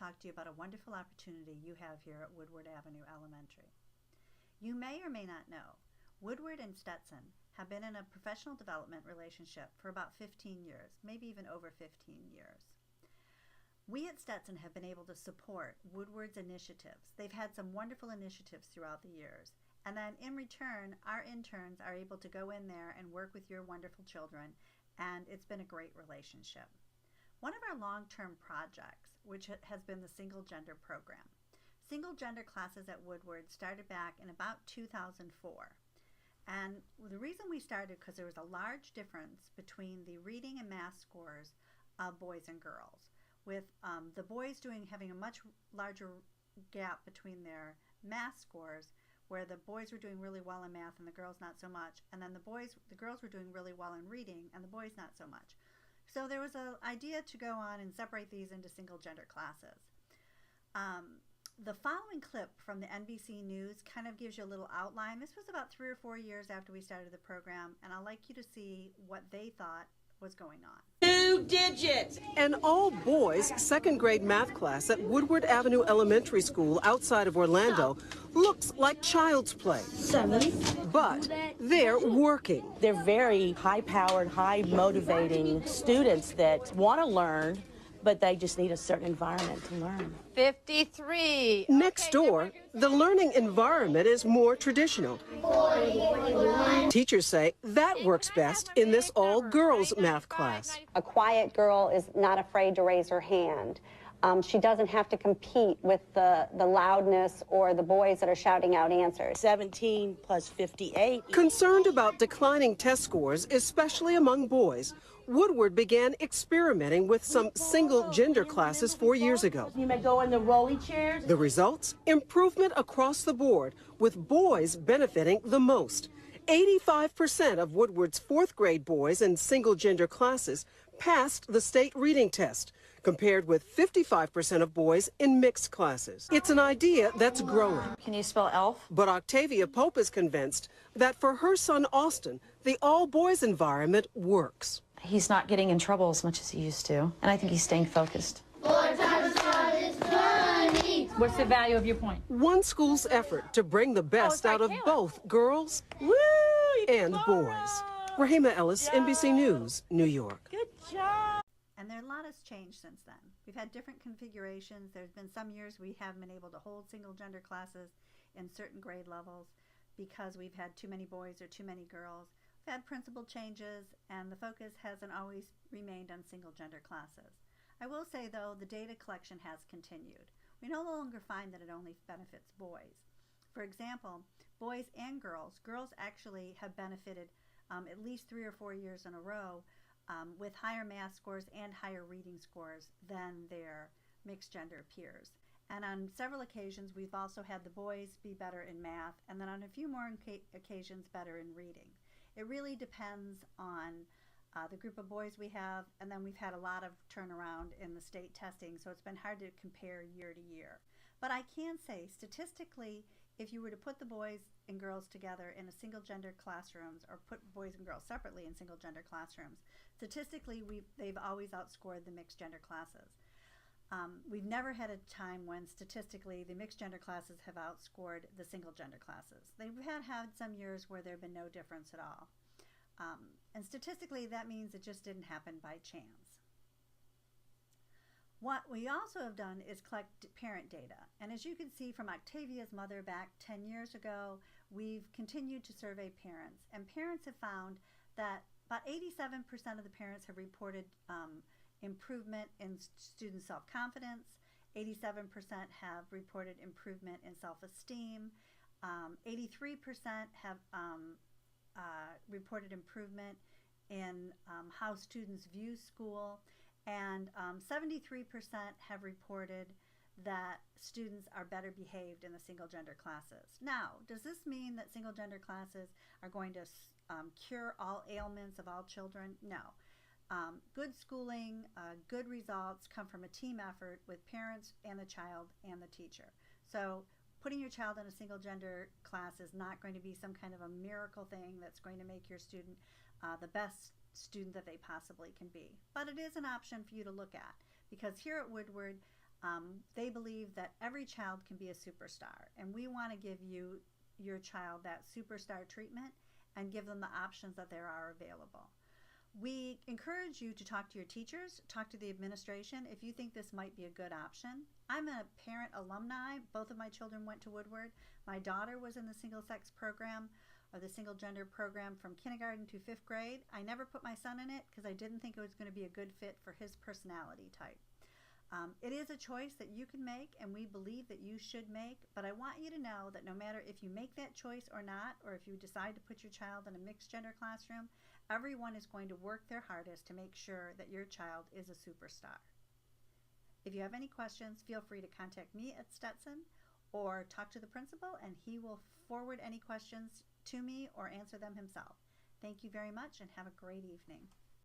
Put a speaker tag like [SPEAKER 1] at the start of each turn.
[SPEAKER 1] talk to you about a wonderful opportunity you have here at Woodward Avenue Elementary. You may or may not know, Woodward and Stetson have been in a professional development relationship for about 15 years, maybe even over 15 years. We at Stetson have been able to support Woodward's initiatives. They've had some wonderful initiatives throughout the years. And then in return, our interns are able to go in there and work with your wonderful children, and it's been a great relationship. One of our long-term projects, which has been the single gender program. Single gender classes at Woodward started back in about 2004. And the reason we started because there was a large difference between the reading and math scores of boys and girls, with the boys having a much larger gap between their math scores, where the boys were doing really well in math and the girls not so much, and then the girls were doing really well in reading and the boys not so much. So there was an idea to go on and separate these into single gender classes. The following clip from the NBC News kind of gives you a little outline. This was about 3 or 4 years after we started the program, and I'd like you to see what they thought was going on.
[SPEAKER 2] 2 digits.
[SPEAKER 3] An all-boys second-grade math class at Woodward Avenue Elementary School outside of Orlando looks like child's play.
[SPEAKER 2] 7.
[SPEAKER 3] But they're working.
[SPEAKER 4] They're very high-powered, high-motivating students that want to learn, but they just need a certain environment to learn.
[SPEAKER 5] 53.
[SPEAKER 3] Next door, the learning environment is more traditional. Teachers say that works best in this all-girls math class.
[SPEAKER 6] A quiet girl is not afraid to raise her hand. She doesn't have to compete with the loudness or the boys that are shouting out answers.
[SPEAKER 4] 17 plus 58.
[SPEAKER 3] Concerned about declining test scores, especially among boys, Woodward began experimenting with some single-gender classes 4 years ago.
[SPEAKER 4] You may go in the rolly chairs.
[SPEAKER 3] The results? Improvement across the board, with boys benefiting the most. 85% of Woodward's 4th grade boys in single-gender classes passed the state reading test, compared with 55% of boys in mixed classes. It's an idea that's growing.
[SPEAKER 5] Can you spell elf?
[SPEAKER 3] But Octavia Pope is convinced that for her son Austin, the all-boys environment works.
[SPEAKER 5] He's not getting in trouble as much as he used to, and I think he's staying focused.
[SPEAKER 7] 4 times 5 is 20.
[SPEAKER 5] What's the value of your point?
[SPEAKER 3] One school's effort to bring the best out of both girls and boys. Rahima Ellis, NBC News, New York.
[SPEAKER 4] Good job.
[SPEAKER 1] And a lot has changed since then. We've had different configurations. There's been some years we haven't been able to hold single gender classes in certain grade levels because we've had too many boys or too many girls. We've had principal changes, and the focus hasn't always remained on single gender classes. I will say, though, the data collection has continued. We no longer find that it only benefits boys. For example, boys and girls actually have benefited at least 3 or 4 years in a row with higher math scores and higher reading scores than their mixed gender peers. And on several occasions, we've also had the boys be better in math, and then on a few more occasions, better in reading. It really depends on the group of boys we have, and then we've had a lot of turnaround in the state testing, so it's been hard to compare year to year. But I can say, statistically, if you were to put the boys and girls together in a single gender classrooms, or put boys and girls separately in single gender classrooms, statistically they've always outscored the mixed gender classes. We've never had a time when statistically the mixed gender classes have outscored the single gender classes. They've had some years where there have been no difference at all. And statistically that means it just didn't happen by chance. What we also have done is collect parent data. And as you can see from Octavia's mother back 10 years ago, we've continued to survey parents. And parents have found that about 87% of the parents have reported improvement in student self-confidence. 87% have reported improvement in self-esteem. 83% have reported improvement in how students view school. And 73% have reported that students are better behaved in the single gender classes. Now, does this mean that single gender classes are going to cure all ailments of all children? No. Good schooling, good results come from a team effort with parents and the child and the teacher. So putting your child in a single gender class is not going to be some kind of a miracle thing that's going to make your student the best student that they possibly can be. But it is an option for you to look at, because here at Woodward, They believe that every child can be a superstar, and we want to give your child that superstar treatment and give them the options that there are available. We encourage you to talk to your teachers, talk to the administration if you think this might be a good option. I'm a parent alumni. Both of my children went to Woodward. My daughter was in the single sex program or the single gender program from kindergarten to 5th grade. I never put my son in it because I didn't think it was going to be a good fit for his personality type. It is a choice that you can make, and we believe that you should make, but I want you to know that no matter if you make that choice or not, or if you decide to put your child in a mixed gender classroom, everyone is going to work their hardest to make sure that your child is a superstar. If you have any questions, feel free to contact me at Stetson or talk to the principal, and he will forward any questions to me or answer them himself. Thank you very much and have a great evening.